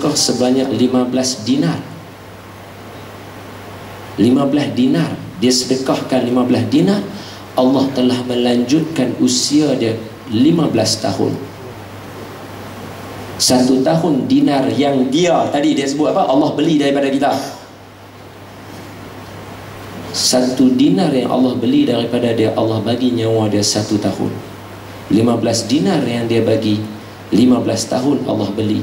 sedekah sebanyak 15 dinar. 15 dinar. Dia sedekahkan 15 dinar, Allah telah melanjutkan usia dia 15 tahun. 1 tahun dinar yang dia tadi dia sebut apa? Allah beli daripada kita. 1 dinar yang Allah beli daripada dia, Allah bagi nyawa dia 1 tahun. 15 dinar yang dia bagi, 15 tahun Allah beli.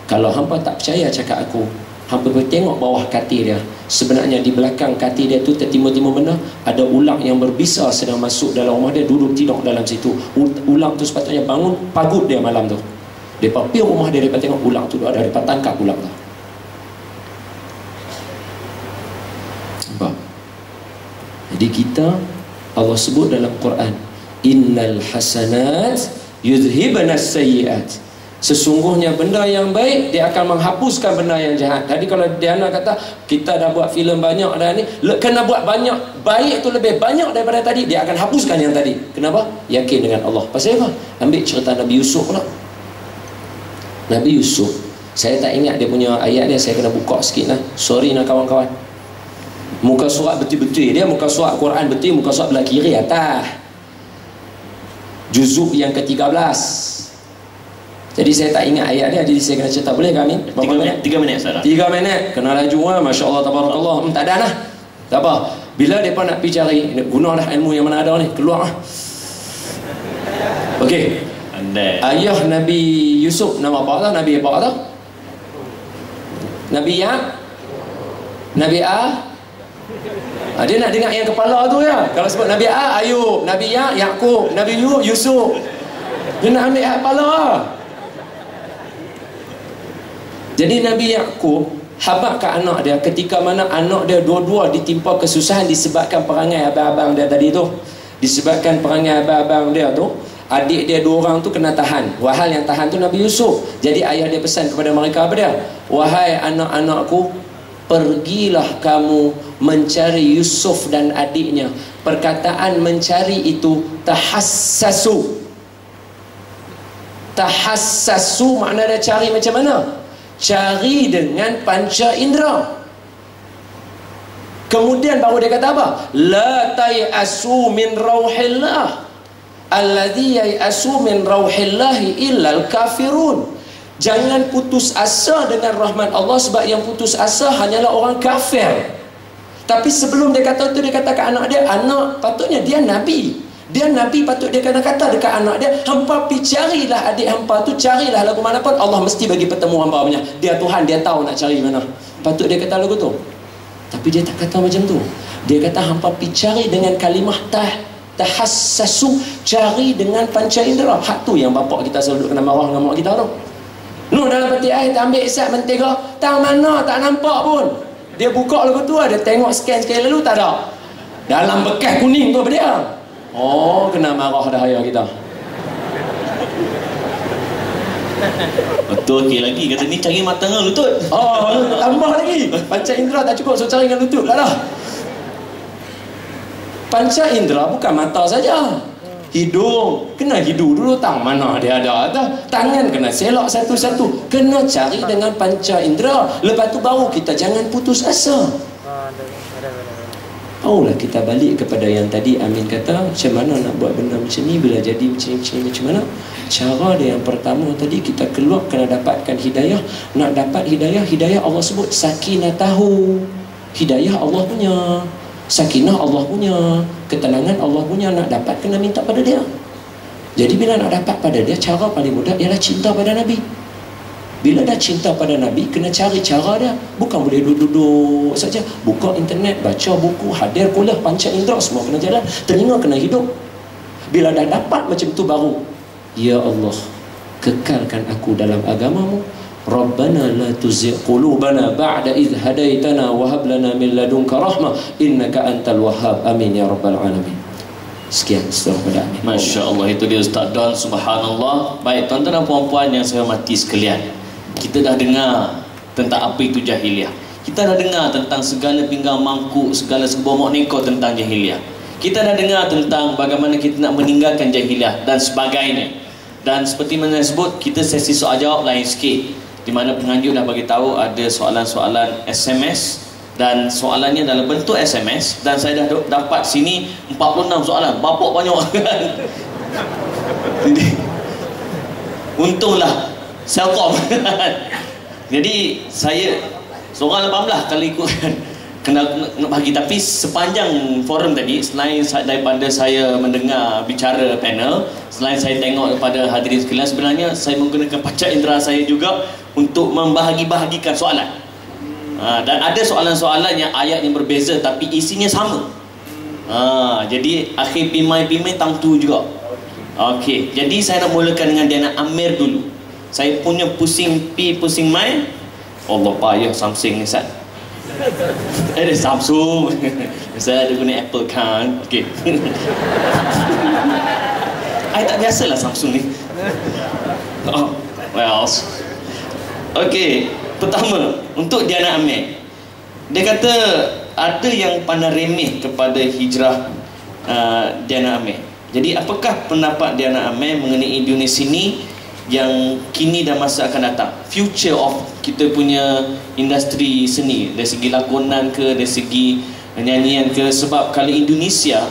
Kalau hampa tak percaya cakap aku, hampa boleh tengok bawah katil dia. Sebenarnya di belakang katil dia tu tertimur-timur benar ada ulang yang berbisa sedang masuk dalam rumah dia, duduk tidur dalam situ. Ulang tu sepatutnya bangun pagut dia malam tu. Depa pergi rumah dia, depa tengok ulang tu ada, depa tangkap ulang tu. Nampak? Jadi kita, Allah sebut dalam Quran, innal hasanat yudhibanas sayyiat. Sesungguhnya benda yang baik dia akan menghapuskan benda yang jahat. Tadi kalau Diana kata kita dah buat filem banyak dah ni, kena buat banyak baik tu lebih banyak daripada tadi, dia akan hapuskan yang tadi. Kenapa? Yakin dengan Allah. Pasal apa? Ambil cerita Nabi Yusuf pula. Nabi Yusuf, saya tak ingat dia punya ayat dia, saya kena buka sikit lah. Sorry lah kawan-kawan. Muka surat betul-betul dia, muka surat Quran betul, muka surat belah kiri atas. Juzuk yang ke-13. Jadi saya tak ingat ayat dia, jadi saya kena cerita. Boleh ke Amin? 3 minit, 3 minit saudara. 3 minit. Kena laju lah, Masya Allah, Tabarakallah. Tak ada lah. Tak apa. Bila mereka nak pergi cari, gunalah ilmu yang mana ada ni, keluar lah. Okey. Ayah Nabi Yusuf, nama apa tau? Nabi apa tau? Nabi Ya? Nabi A? Dia nak dengar yang kepala tu ya. Kalau sebut Nabi A, Ayub. Nabi Ya, Yaqub. Nabi Yusuf. Dia nak ambil kepala lah. Jadi Nabi Yaqub habaq ke anak dia ketika mana anak dia dua-dua ditimpa kesusahan disebabkan perangai abang-abang dia tadi tu. Disebabkan perangai abang-abang dia tu, adik dia 2 orang tu kena tahan. Wahal yang tahan tu Nabi Yusuf. Jadi ayah dia pesan kepada mereka apa dia? Wahai anak-anakku, pergilah kamu mencari Yusuf dan adiknya. Perkataan mencari itu tahassasu. Tahassasu makna dia cari macam mana? Cari dengan panca indera. Kemudian baru dia kata apa? La tayasu min rauhillah alladhi yayasu min rauhillahi illal kafirun. Jangan putus asa dengan rahmat Allah, sebab yang putus asa hanyalah orang kafir. Tapi sebelum dia kata itu, dia kata ke anak dia, anak patutnya dia Nabi. Dia Nabi, patut dia kena kata dekat anak dia, hampa pergi carilah adik hampa tu, carilah lagu mana pun, Allah mesti bagi bertemu hampa punya. Dia Tuhan, dia tahu nak cari mana. Patut dia kata lagu tu. Tapi dia tak kata macam tu. Dia kata hampa pergi cari dengan kalimah tahassasu, cari dengan panca indera. Hak tu yang bapak kita selalu kena marah dengan mak kita tu. Nuh dalam peti air tak ambil isap mentega, tak mana, tak nampak pun. Dia buka lagu tu, dia tengok scan sekali lalu, tak ada. Dalam bekas kuning tu apa dia? Oh, kena marah dah ayah kita. Betul okey lagi kata ni cari mata dengan lutut. Oh, tambah lagi. Panca indera tak cukup, so cari dengan lutut lah dah. Panca indera bukan mata saja. Hidung, kena hidung dulu, tang mana dia ada tu. Tangan kena selok satu-satu. Kena cari dengan panca indera. Lepas tu baru kita jangan putus asa. Barulah kita balik kepada yang tadi Amin kata, macam mana nak buat benda macam ni, bila jadi macam ni macam mana. Cara dia yang pertama tadi, kita keluar kena dapatkan hidayah. Nak dapat hidayah, hidayah Allah sebut sakinatahu. Hidayah Allah punya, sakinah Allah punya, ketenangan Allah punya. Nak dapat kena minta pada dia. Jadi bila nak dapat pada dia, cara paling mudah ialah cinta pada Nabi. Bila dah cinta pada Nabi, kena cari cara dia. Bukan boleh duduk-duduk saja. Buka internet, baca buku, hadir kuliah, panca indera, semua kena jalan. Telinga kena hidup. Bila dah dapat macam tu baru, ya Allah, kekalkan aku dalam agamamu. Rabbana la tuzigh qulubana ba'da idh hadaitana wa hab lana min ladunka rahmah innaka antal wahhab. Amin ya rabbal alamin. Sekian setelah pada Amin. Masya Allah, itu dia Ustaz Don. Subhanallah. Baik tuan-tuan dan puan-puan yang saya hormati sekalian, kita dah dengar tentang apa itu jahiliah. Kita dah dengar tentang segala pinggang mangkuk, segala sebomok neko tentang jahiliah. Kita dah dengar tentang bagaimana kita nak meninggalkan jahiliah dan sebagainya. Dan seperti mana saya sebut, kita sesi soal jawab lain sikit. di mana penganjur dah bagi tahu ada soalan-soalan SMS dan soalannya dalam bentuk SMS, dan saya dah dapat sini 46 soalan, bapak banyak kan. Jadi untunglah Selcom. Jadi saya seorang 18 kalau ikutkan kena bagi. Tapi sepanjang forum tadi, selain daripada saya mendengar bicara panel, selain saya tengok kepada hadirin sekalian, sebenarnya saya menggunakan panca indera saya juga untuk membahagi-bahagikan soalan. Dan ada soalan-soalan yang ayatnya berbeza tapi isinya sama. Jadi akhir pimai-pimai tangtu juga. Okey, jadi saya nak mulakan dengan Diana Amir dulu. Saya punya pusing pi pusing mai. Allah payah Samsung ni Ustaz. Ada Samsung. Saya ada guna Apple kan. Okey. I tak biasalah Samsung ni. Well. Okey, pertama untuk Diana Amir. Dia kata ada yang pandang remeh kepada hijrah Diana Amir. Jadi apakah pendapat Diana Amir mengenai Indonesia ni yang kini dan masa akan datang, future of kita punya industri seni, dari segi lakonan ke, dari segi nyanyian ke? Sebab kalau Indonesia,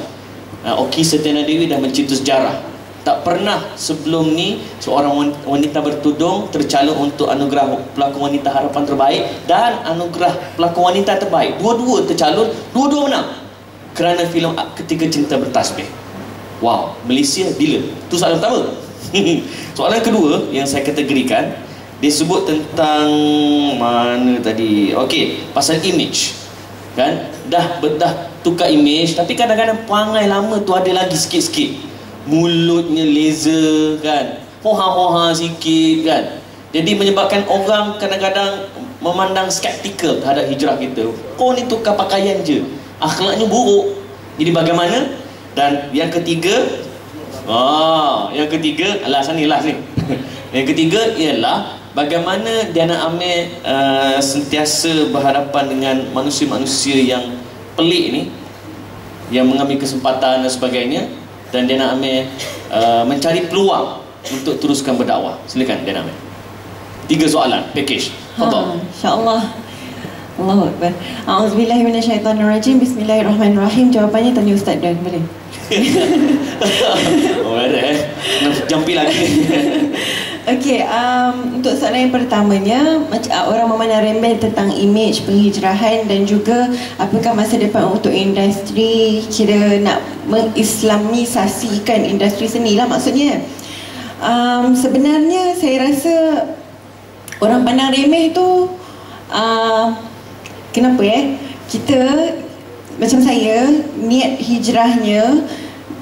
Oki Setiana Dewi dah mencipta sejarah. Tak pernah sebelum ni seorang wanita bertudung tercalon untuk anugerah pelakon wanita harapan terbaik dan anugerah pelakon wanita terbaik. Dua-dua tercalon, dua-dua menang kerana filem Ketika Cinta Bertasbih. Wow, Malaysia bila? Itu soalan pertama. Soalan kedua yang saya kategorikan, dia sebut tentang mana tadi? Okey, pasal image. Kan? Dah tukar image, tapi kadang-kadang perangai lama tu ada lagi sikit-sikit. Mulutnya laser kan, hoha-hoha sikit kan. Jadi menyebabkan orang kadang-kadang memandang skeptikal terhadap hijrah kita. Kau ni tukar pakaian je, akhlaknya buruk. Jadi bagaimana? Dan yang ketiga, alasan ni lah ni. Yang ketiga ialah bagaimana Diana Amir sentiasa berhadapan dengan manusia-manusia yang pelik ni, yang mengambil kesempatan dan sebagainya. Dan Diana Amir mencari peluang untuk teruskan berdakwah. Silakan Diana Amir. 3 soalan, package. InsyaAllah. Allahu Akbar. A'udzubillahi minasyaitonirrajim. Bismillahirrahmanirrahim. Jawapannya tanya Ustaz Dan, boleh? Oh ada jampi lagi. Okey, untuk soalan yang pertamanya, orang memandang remeh tentang image penghijrahan dan juga apakah masa depan untuk industri, kira nak mengislamisasikan industri seni lah maksudnya. Sebenarnya saya rasa orang pandang remeh tu kenapa kita, macam saya, niat hijrahnya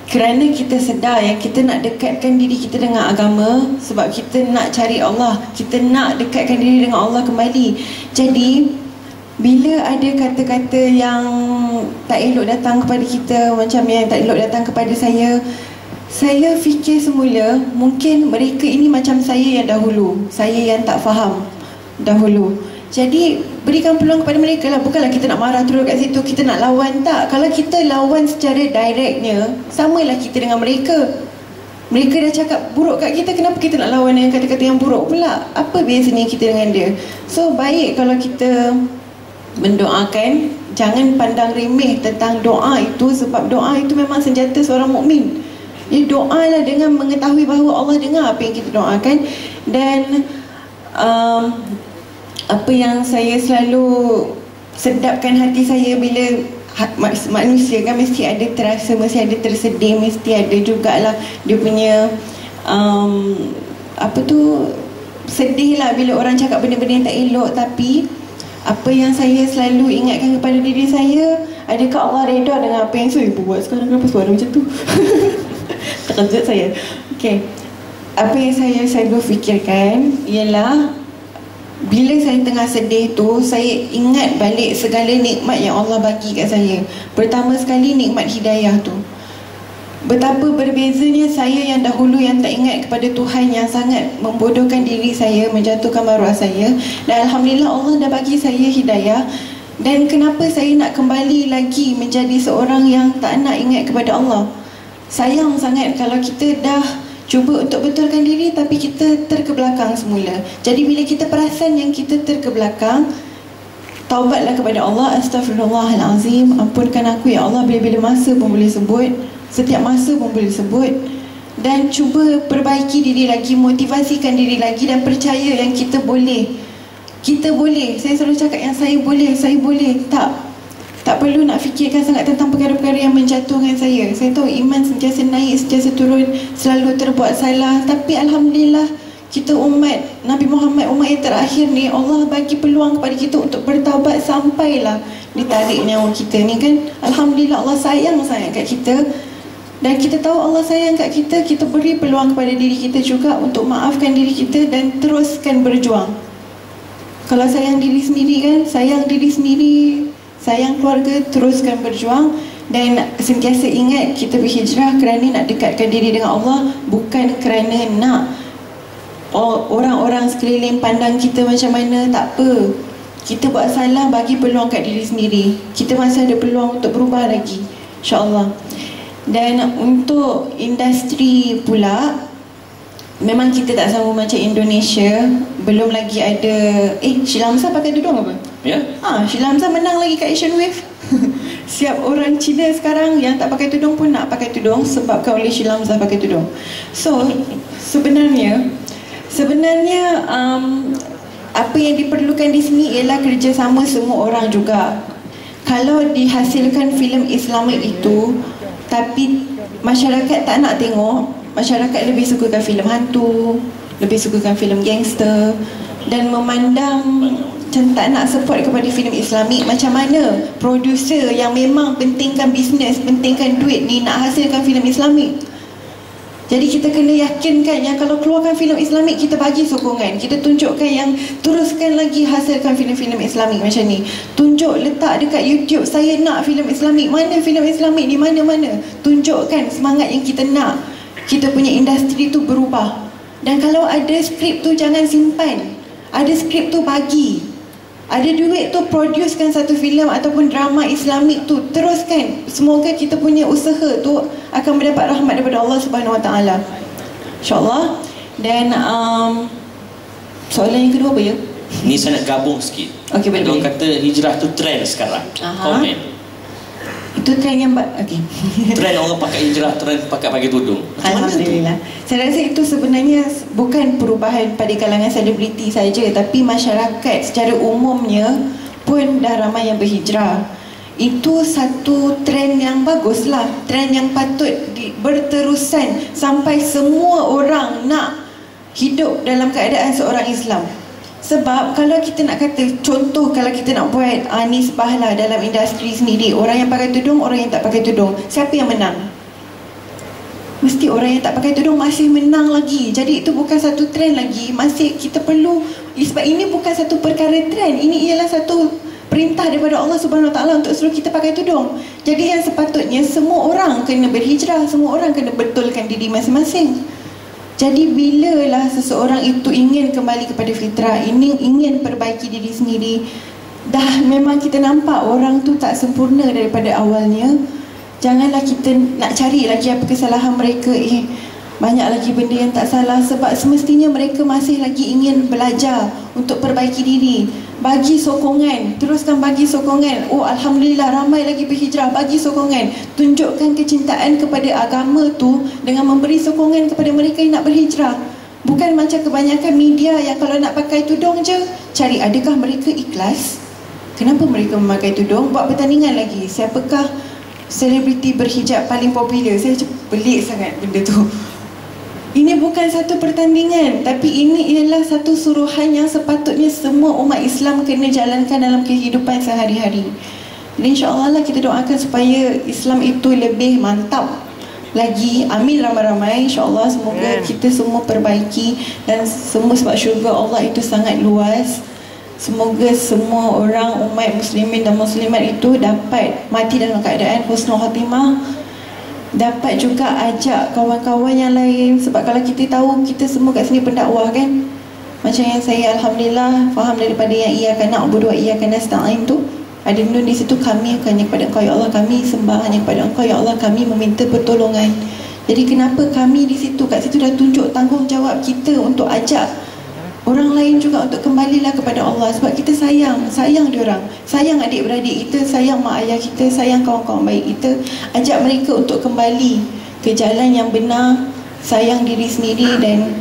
kerana kita sedar yang kita nak dekatkan diri kita dengan agama, sebab kita nak cari Allah, kita nak dekatkan diri dengan Allah kembali. Jadi bila ada kata-kata yang tak elok datang kepada kita, macam yang tak elok datang kepada saya fikir semula mungkin mereka ini macam saya yang dahulu, saya yang tak faham dahulu. Jadi berikan peluang kepada mereka lah. Bukanlah kita nak marah terus kat situ, kita nak lawan, tak. Kalau kita lawan secara directnya, samalah kita dengan mereka. Mereka dah cakap buruk kat kita, kenapa kita nak lawan dengan kata-kata yang buruk pula? Apa biasanya kita dengan dia? So baik kalau kita mendoakan, jangan pandang remeh tentang doa itu, sebab doa itu memang senjata seorang mukmin. Jadi doalah dengan mengetahui bahawa Allah dengar apa yang kita doakan. Dan apa yang saya selalu sedapkan hati saya bila manusia kan mesti ada terasa, mesti ada tersedih, mesti ada jugalah dia punya sedih lah bila orang cakap benda-benda yang tak elok. Tapi apa yang saya selalu ingatkan kepada diri saya, adakah Allah reda dengan apa yang saya buat sekarang? Kenapa suara macam tu? Terkejut saya. Okay, apa yang saya selalu fikirkan ialah bila saya tengah sedih tu, saya ingat balik segala nikmat yang Allah bagi kat saya. Pertama sekali nikmat hidayah tu. Betapa berbezanya saya yang dahulu yang tak ingat kepada Tuhan, yang sangat membodohkan diri saya, menjatuhkan maruah saya. Dan Alhamdulillah Allah dah bagi saya hidayah. Dan kenapa saya nak kembali lagi menjadi seorang yang tak nak ingat kepada Allah? Sayang sangat kalau kita dah cuba untuk betulkan diri, tapi kita terkebelakang semula. Jadi bila kita perasan yang kita terkebelakang, taubatlah kepada Allah. Astaghfirullahalazim, ampunkan aku ya Allah. Bila-bila masa pun boleh sebut, setiap masa pun boleh sebut. Dan cuba perbaiki diri lagi, motivasikan diri lagi, dan percaya yang kita boleh. Kita boleh. Saya selalu cakap yang saya boleh, saya boleh. Tak perlu nak fikirkan sangat tentang perkara-perkara yang menjatuhkan saya. Saya tahu iman sentiasa naik, sentiasa turun, selalu terbuat salah. Tapi Alhamdulillah, kita umat Nabi Muhammad, umat yang terakhir ni, Allah bagi peluang kepada kita untuk bertaubat sampailah ditarik nyawa kita ni kan. Alhamdulillah, Allah sayang sangat kat kita. Dan kita tahu Allah sayang kat kita, kita beri peluang kepada diri kita juga untuk maafkan diri kita dan teruskan berjuang. Kalau sayang diri sendiri kan, sayang diri sendiri, sayang keluarga, teruskan berjuang. Dan sentiasa ingat kita berhijrah kerana nak dekatkan diri dengan Allah, bukan kerana nak orang-orang sekeliling pandang kita macam mana. Tak apa, kita buat salah, bagi peluang kat diri sendiri. Kita masih ada peluang untuk berubah lagi, insyaAllah. Dan untuk industri pula, memang kita tak sama macam Indonesia. Belum lagi ada Sheila Hamzah pakai tudung apa? Ya. Sheila Hamzah menang lagi kat Asian Wave. Siap orang Cina sekarang yang tak pakai tudung pun nak pakai tudung sebabkan oleh Sheila Hamzah pakai tudung. So sebenarnya apa yang diperlukan di sini ialah kerjasama semua orang juga. Kalau dihasilkan filem Islamik itu tapi masyarakat tak nak tengok, masyarakat lebih sukakan filem hantu, lebih sukakan filem gangster, dan memandang macam tak nak support kepada filem Islamik. Macam mana producer yang memang pentingkan bisnes, pentingkan duit ni nak hasilkan filem Islamik? Jadi kita kena yakinkan yang kalau keluarkan filem Islamik, kita bagi sokongan, kita tunjukkan yang teruskan lagi hasilkan filem-filem Islamik macam ni. Tunjuk, letak dekat YouTube, saya nak filem Islamik, mana filem Islamik ni, mana-mana. Tunjukkan semangat yang kita nak kita punya industri tu berubah. Dan kalau ada skrip tu jangan simpan, ada skrip tu bagi. Ada duit tu producekan satu filem ataupun drama Islamik tu, teruskan. Semoga kita punya usaha tu akan mendapat rahmat daripada Allah Subhanahu Wa Taala, InsyaAllah. Dan soalan yang kedua apa ya? Ni saya nak gabung sikit. Okey, boleh. Dia kata hijrah tu trend sekarang. Komen. Itu trend yang okey. Trend orang pakai hijrah, trend pakai tudung. Alhamdulillah. Saya rasa itu sebenarnya bukan perubahan pada kalangan selebriti saja, tapi masyarakat secara umumnya pun dah ramai yang berhijrah. Itu satu trend yang baguslah, trend yang patut berterusan sampai semua orang nak hidup dalam keadaan seorang Islam. Sebab kalau kita nak kata, contoh kalau kita nak buat nisbah lah dalam industri sendiri, orang yang pakai tudung, orang yang tak pakai tudung, siapa yang menang? Mesti orang yang tak pakai tudung masih menang lagi. Jadi itu bukan satu trend lagi. Masih kita perlu, sebab ini bukan satu perkara trend, ini ialah satu perintah daripada Allah Subhanahu Wa Taala untuk suruh kita pakai tudung. Jadi yang sepatutnya semua orang kena berhijrah, semua orang kena betulkan diri masing-masing. Jadi bilalah seseorang itu ingin kembali kepada fitrah, ingin perbaiki diri sendiri, dah memang kita nampak orang tu tak sempurna daripada awalnya, janganlah kita nak cari lagi apa kesalahan mereka. Banyak lagi benda yang tak salah, sebab semestinya mereka masih lagi ingin belajar untuk perbaiki diri. Bagi sokongan, teruskan bagi sokongan. Oh Alhamdulillah, ramai lagi berhijrah, bagi sokongan. Tunjukkan kecintaan kepada agama tu dengan memberi sokongan kepada mereka yang nak berhijrah. Bukan macam kebanyakan media yang kalau nak pakai tudung je, cari adakah mereka ikhlas, kenapa mereka memakai tudung, buat pertandingan lagi, siapakah selebriti berhijab paling popular. Saya pelik sangat benda tu. Ini bukan satu pertandingan, tapi ini ialah satu suruhan yang sepatutnya semua umat Islam kena jalankan dalam kehidupan sehari-hari. Jadi insyaAllah lah kita doakan supaya Islam itu lebih mantap lagi. Amin ramai-ramai, insyaAllah. Semoga kita semua perbaiki dan semua, sebab syurga Allah itu sangat luas. Semoga semua orang umat muslimin dan muslimat itu dapat mati dalam keadaan husnul khatimah, dapat juga ajak kawan-kawan yang lain. Sebab kalau kita tahu kita semua kat sini pendakwah kan, macam yang saya Alhamdulillah faham daripada yang iyyaka na'budu wa iyyaka nasta'in tu, ada nun di situ, kami hanya kepada Engkau ya Allah, kami sembah hanya kepada Engkau ya Allah, kami meminta pertolongan. Jadi kenapa kami di situ, kat situ dah tunjuk tanggungjawab kita untuk ajak orang lain juga untuk kembalilah kepada Allah. Sebab kita sayang diorang, sayang adik-beradik kita, sayang mak ayah kita, sayang kawan-kawan baik kita. Ajak mereka untuk kembali ke jalan yang benar, sayang diri sendiri dan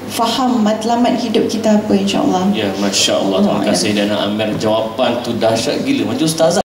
faham matlamat hidup kita apa, insya-Allah. Ya, Masya Allah. Terima kasih Dana Amir. Jawapan tu dahsyat gila. Macam Ustazah